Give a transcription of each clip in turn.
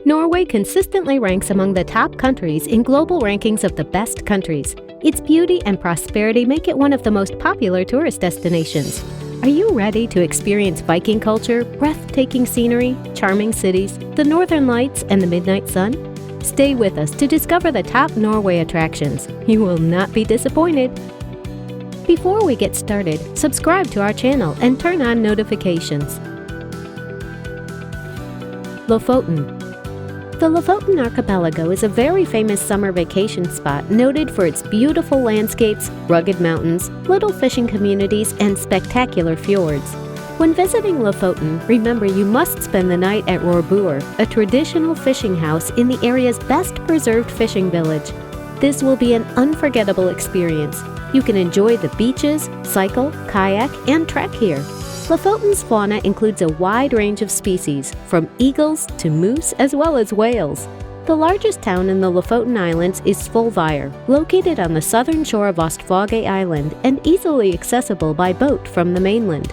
Norway consistently ranks among the top countries in global rankings of the best countries. Its beauty and prosperity make it one of the most popular tourist destinations. Are you ready to experience Viking culture, breathtaking scenery, charming cities, the northern lights, and the midnight sun? Stay with us to discover the top Norway attractions. You will not be disappointed. Before we get started, subscribe to our channel and turn on notifications. Lofoten. The Lofoten Archipelago is a very famous summer vacation spot noted for its beautiful landscapes, rugged mountains, little fishing communities, and spectacular fjords. When visiting Lofoten, remember you must spend the night at Rorbuer, a traditional fishing house in the area's best preserved fishing village. This will be an unforgettable experience. You can enjoy the beaches, cycle, kayak, and trek here. Lofoten's fauna includes a wide range of species, from eagles to moose as well as whales. The largest town in the Lofoten Islands is Folvire, located on the southern shore of Ostfogøy Island and easily accessible by boat from the mainland.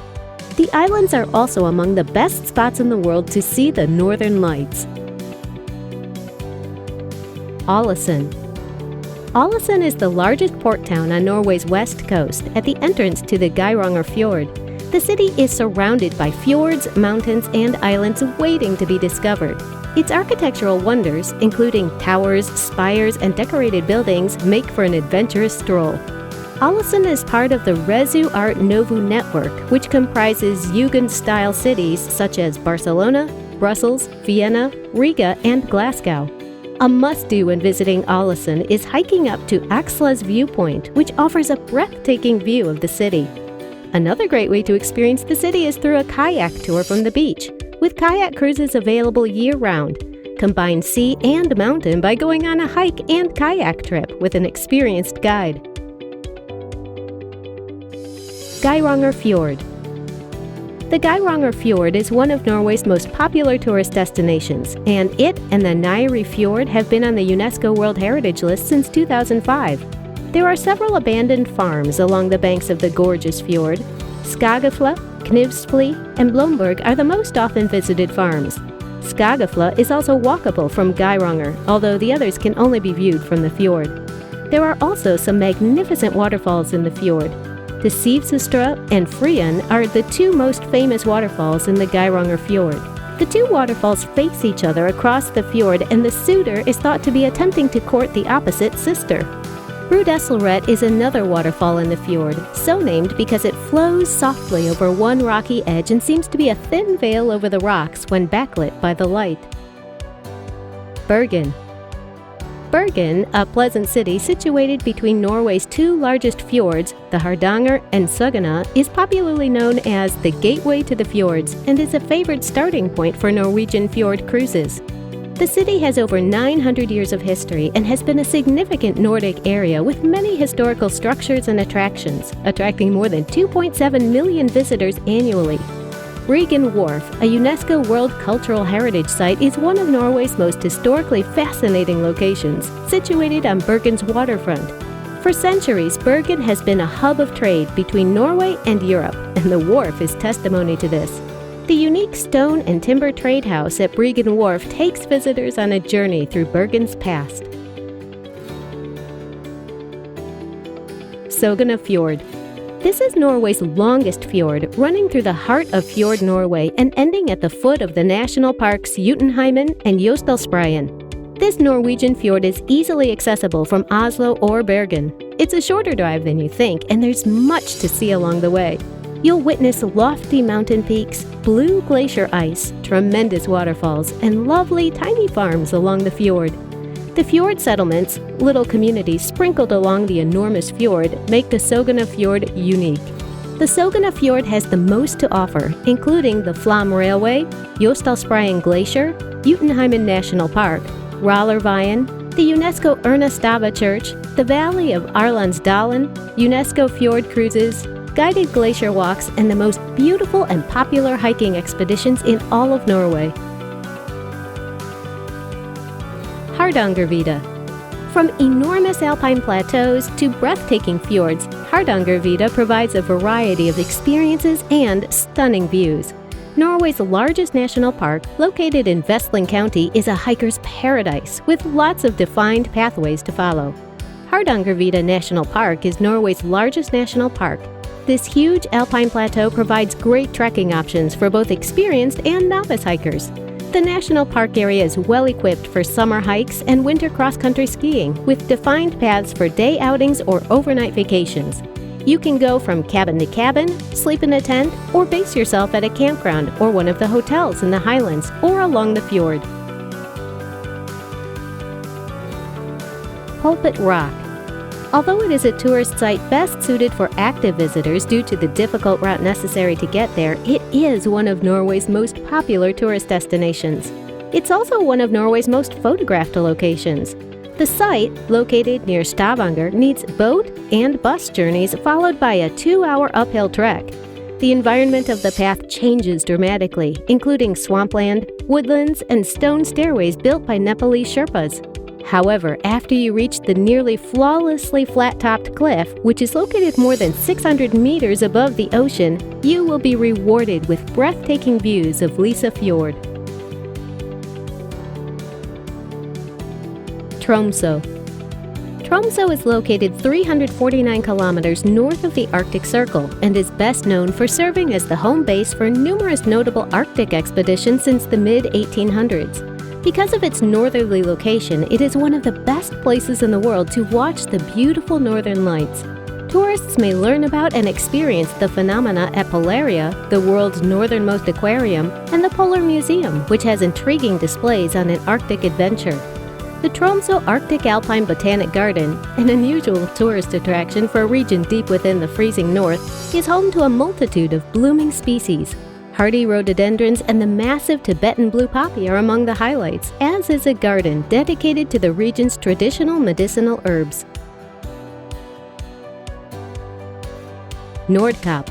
The islands are also among the best spots in the world to see the northern lights. Ålesund. Ålesund is the largest port town on Norway's west coast at the entrance to the Geiranger Fjord. The city is surrounded by fjords, mountains, and islands waiting to be discovered. Its architectural wonders, including towers, spires, and decorated buildings, make for an adventurous stroll. Ålesund is part of the Resu Art Nouveau network, which comprises Jugend-style cities such as Barcelona, Brussels, Vienna, Riga, and Glasgow. A must-do when visiting Ålesund is hiking up to Akslas Viewpoint, which offers a breathtaking view of the city. Another great way to experience the city is through a kayak tour from the beach, with kayak cruises available year-round. Combine sea and mountain by going on a hike and kayak trip with an experienced guide. Geiranger Fjord. The Geiranger Fjord is one of Norway's most popular tourist destinations, and it and the Nairi Fjord have been on the UNESCO World Heritage List since 2005. There are several abandoned farms along the banks of the gorgeous fjord. Skagafla, Knivsfli, and Blomberg are the most often visited farms. Skagafla is also walkable from Geiranger, although the others can only be viewed from the fjord. There are also some magnificent waterfalls in the fjord. The Sivsøstra and Frien are the two most famous waterfalls in the Geiranger Fjord. The two waterfalls face each other across the fjord, and the suitor is thought to be attempting to court the opposite sister. Rudesselret is another waterfall in the fjord, so named because it flows softly over one rocky edge and seems to be a thin veil over the rocks when backlit by the light. Bergen. Bergen, a pleasant city situated between Norway's two largest fjords, the Hardanger and Sogna, is popularly known as the gateway to the fjords and is a favored starting point for Norwegian fjord cruises. The city has over 900 years of history and has been a significant Nordic area with many historical structures and attractions, attracting more than 2.7 million visitors annually. Bryggen Wharf, a UNESCO World Cultural Heritage Site, is one of Norway's most historically fascinating locations, situated on Bergen's waterfront. For centuries, Bergen has been a hub of trade between Norway and Europe, and the wharf is testimony to this. The unique stone and timber trade house at Bryggen Wharf takes visitors on a journey through Bergen's past. Sogna Fjord. This is Norway's longest fjord, running through the heart of Fjord Norway and ending at the foot of the national parks Jotunheimen and Jostedalsbreen. This Norwegian fjord is easily accessible from Oslo or Bergen. It's a shorter drive than you think, and there's much to see along the way. You'll witness lofty mountain peaks, blue glacier ice, tremendous waterfalls, and lovely tiny farms along the fjord. The fjord settlements, little communities sprinkled along the enormous fjord, make the Sogna Fjord unique. The Sogna Fjord has the most to offer, including the Flam Railway, Jostedalsbreen Glacier, Jotunheimen National Park, Rallarveien, the UNESCO Ernestava Church, the Valley of Arlandsdalen, UNESCO Fjord Cruises, guided glacier walks, and the most beautiful and popular hiking expeditions in all of Norway. Hardangervidda. From enormous alpine plateaus to breathtaking fjords, Hardangervidda provides a variety of experiences and stunning views. Norway's largest national park, located in Vestland County, is a hiker's paradise with lots of defined pathways to follow. Hardangervidda National Park is Norway's largest national park. This huge alpine plateau provides great trekking options for both experienced and novice hikers. The national park area is well equipped for summer hikes and winter cross-country skiing, with defined paths for day outings or overnight vacations. You can go from cabin to cabin, sleep in a tent, or base yourself at a campground or one of the hotels in the highlands or along the fjord. Pulpit Rock. Although it is a tourist site best suited for active visitors due to the difficult route necessary to get there, it is one of Norway's most popular tourist destinations. It's also one of Norway's most photographed locations. The site, located near Stavanger, needs boat and bus journeys followed by a 2-hour uphill trek. The environment of the path changes dramatically, including swampland, woodlands, and stone stairways built by Nepalese Sherpas. However, after you reach the nearly flawlessly flat-topped cliff, which is located more than 600 meters above the ocean, you will be rewarded with breathtaking views of Lisa Fjord. Tromsø. Tromsø is located 349 kilometers north of the Arctic Circle and is best known for serving as the home base for numerous notable Arctic expeditions since the mid-1800s. Because of its northerly location, it is one of the best places in the world to watch the beautiful northern lights. Tourists may learn about and experience the phenomena at Polaria, the world's northernmost aquarium, and the Polar Museum, which has intriguing displays on an Arctic adventure. The Tromsø Arctic Alpine Botanic Garden, an unusual tourist attraction for a region deep within the freezing north, is home to a multitude of blooming species. Hardy rhododendrons and the massive Tibetan blue poppy are among the highlights, as is a garden dedicated to the region's traditional medicinal herbs. Nordkapp.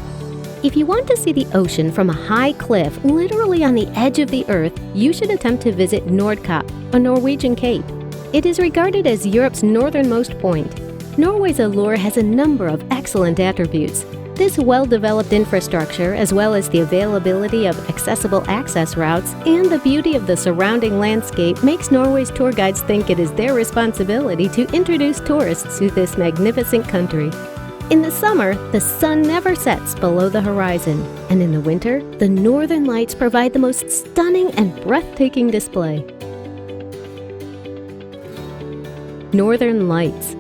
If you want to see the ocean from a high cliff literally on the edge of the earth, you should attempt to visit Nordkapp, a Norwegian cape. It is regarded as Europe's northernmost point. Norway's allure has a number of excellent attributes. This well-developed infrastructure, as well as the availability of accessible access routes and the beauty of the surrounding landscape, makes Norway's tour guides think it is their responsibility to introduce tourists to this magnificent country. In the summer, the sun never sets below the horizon, and in the winter, the northern lights provide the most stunning and breathtaking display. Northern Lights.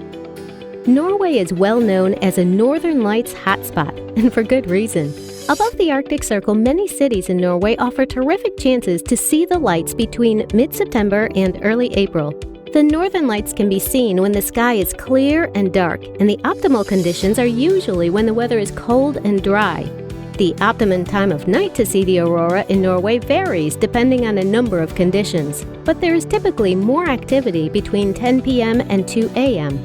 Norway is well known as a Northern Lights hotspot, and for good reason. Above the Arctic Circle, many cities in Norway offer terrific chances to see the lights between mid-September and early April. The Northern Lights can be seen when the sky is clear and dark, and the optimal conditions are usually when the weather is cold and dry. The optimum time of night to see the aurora in Norway varies depending on a number of conditions, but there is typically more activity between 10 p.m. and 2 a.m.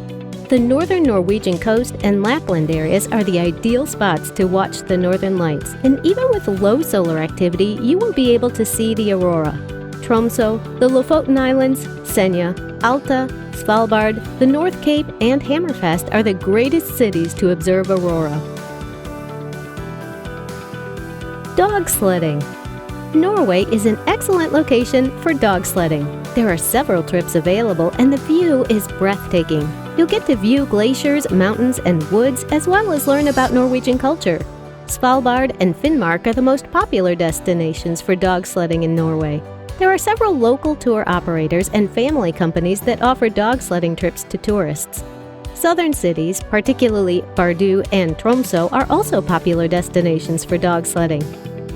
The northern Norwegian coast and Lapland areas are the ideal spots to watch the northern lights, and even with low solar activity, you will be able to see the aurora. Tromsø, the Lofoten Islands, Senja, Alta, Svalbard, the North Cape, and Hammerfest are the greatest cities to observe aurora. Dog sledding. Norway is an excellent location for dog sledding. There are several trips available, and the view is breathtaking. You'll get to view glaciers, mountains, and woods, as well as learn about Norwegian culture. Svalbard and Finnmark are the most popular destinations for dog sledding in Norway. There are several local tour operators and family companies that offer dog sledding trips to tourists. Southern cities, particularly Bardu and Tromsø, are also popular destinations for dog sledding.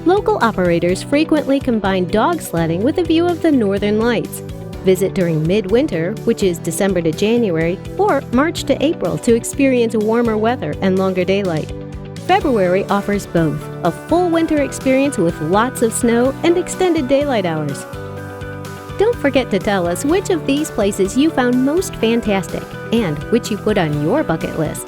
Local operators frequently combine dog sledding with a view of the northern lights. Visit during midwinter, which is December to January, or March to April to experience warmer weather and longer daylight. February offers both, a full winter experience with lots of snow and extended daylight hours. Don't forget to tell us which of these places you found most fantastic and which you put on your bucket list.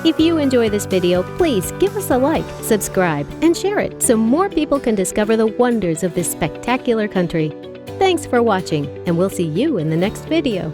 If you enjoy this video, please give us a like, subscribe, and share it so more people can discover the wonders of this spectacular country. Thanks for watching, and we'll see you in the next video.